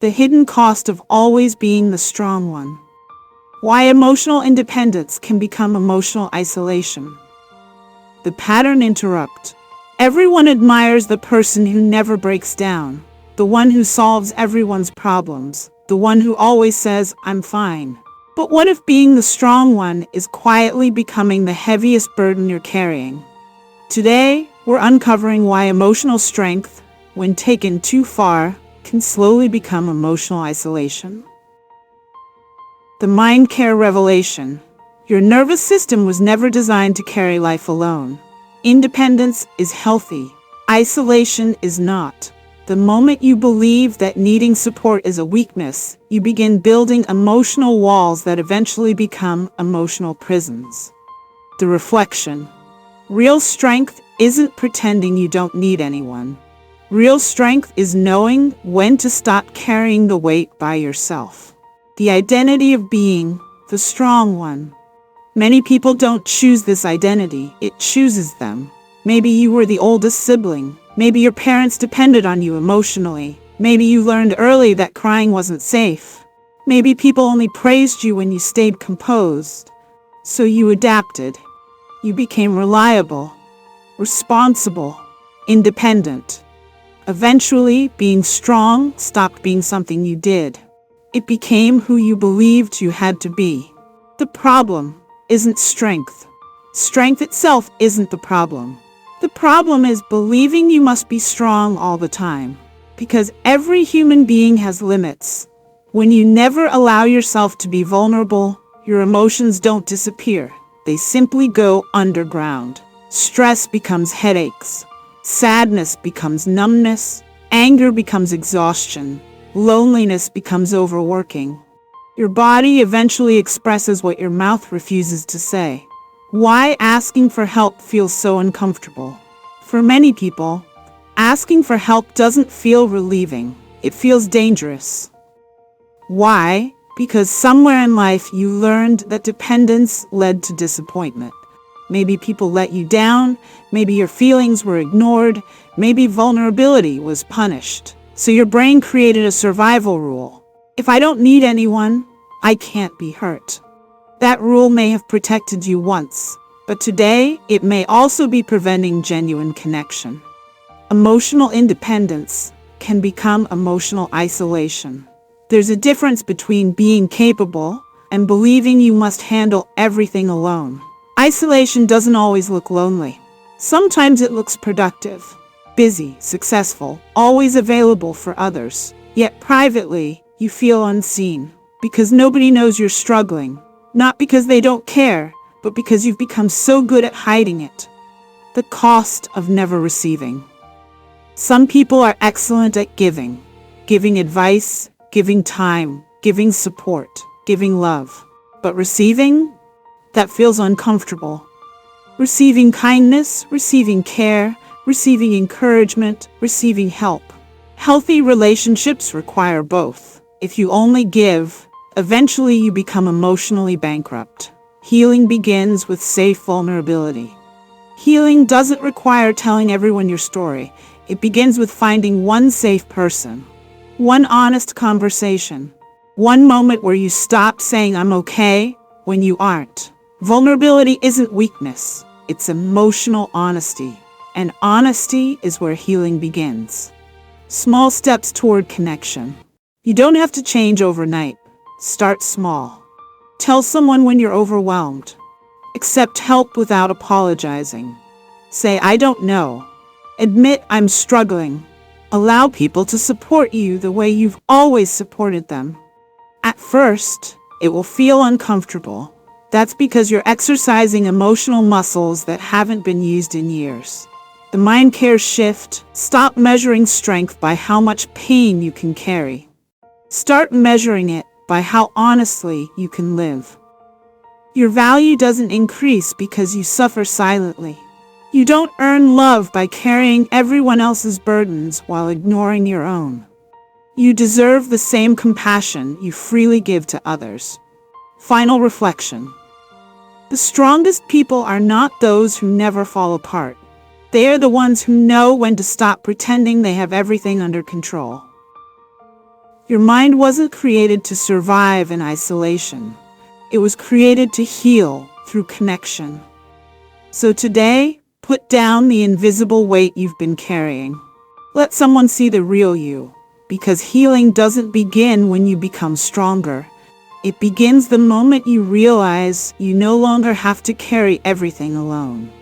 The hidden cost of always being the strong one. Why emotional independence can become emotional isolation. The pattern interrupt. Everyone admires the person who never breaks down, the one who solves everyone's problems, the one who always says, "I'm fine." But what if being the strong one is quietly becoming the heaviest burden you're carrying? Today, we're uncovering why emotional strength, when taken too far, can slowly become emotional isolation. The Mind Care Revelation. Your nervous system was never designed to carry life alone. Independence is healthy. Isolation is not. The moment you believe that needing support is a weakness, you begin building emotional walls that eventually become emotional prisons. The reflection. Real strength isn't pretending you don't need anyone. Real strength is knowing when to stop carrying the weight by yourself. The identity of being the strong one. Many people don't choose this identity, it chooses them. Maybe you were the oldest sibling. Maybe your parents depended on you emotionally. Maybe you learned early that crying wasn't safe. Maybe people only praised you when you stayed composed. So you adapted. You became reliable, responsible, independent. Eventually, being strong stopped being something you did. It became who you believed you had to be. The problem isn't strength. Strength itself isn't the problem. The problem is believing you must be strong all the time. Because every human being has limits. When you never allow yourself to be vulnerable, your emotions don't disappear. They simply go underground. Stress becomes headaches. Sadness becomes numbness. Anger becomes exhaustion. Loneliness becomes overworking. Your body eventually expresses what your mouth refuses to say. Why asking for help feels so uncomfortable? For many people, asking for help doesn't feel relieving. It feels dangerous. Why? Because somewhere in life you learned that dependence led to disappointment. Maybe people let you down, maybe your feelings were ignored, maybe vulnerability was punished. So your brain created a survival rule. If I don't need anyone, I can't be hurt. That rule may have protected you once, but today it may also be preventing genuine connection. Emotional independence can become emotional isolation. There's a difference between being capable and believing you must handle everything alone. Isolation doesn't always look lonely. Sometimes it looks productive, busy, successful, always available for others. Yet privately, you feel unseen because nobody knows you're struggling. Not because they don't care, but because you've become so good at hiding it. The cost of never receiving. Some people are excellent at giving advice, giving time, giving support, giving love. But receiving? That feels uncomfortable. Receiving kindness, receiving care, receiving encouragement, receiving help. Healthy relationships require both. If you only give, eventually you become emotionally bankrupt. Healing begins with safe vulnerability. Healing doesn't require telling everyone your story. It begins with finding one safe person, one honest conversation, one moment where you stop saying "I'm okay" when you aren't. Vulnerability isn't weakness, it's emotional honesty. And honesty is where healing begins. Small steps toward connection. You don't have to change overnight. Start small. Tell someone when you're overwhelmed. Accept help without apologizing. Say, "I don't know." Admit, "I'm struggling." Allow people to support you the way you've always supported them. At first, it will feel uncomfortable. That's because you're exercising emotional muscles that haven't been used in years. The Mind Care shift. Stop measuring strength by how much pain you can carry. Start measuring it by how honestly you can live. Your value doesn't increase because you suffer silently. You don't earn love by carrying everyone else's burdens while ignoring your own. You deserve the same compassion you freely give to others. Final reflection. The strongest people are not those who never fall apart. They are the ones who know when to stop pretending they have everything under control. Your mind wasn't created to survive in isolation. It was created to heal through connection. So today, put down the invisible weight you've been carrying. Let someone see the real you, because healing doesn't begin when you become stronger. It begins the moment you realize you no longer have to carry everything alone.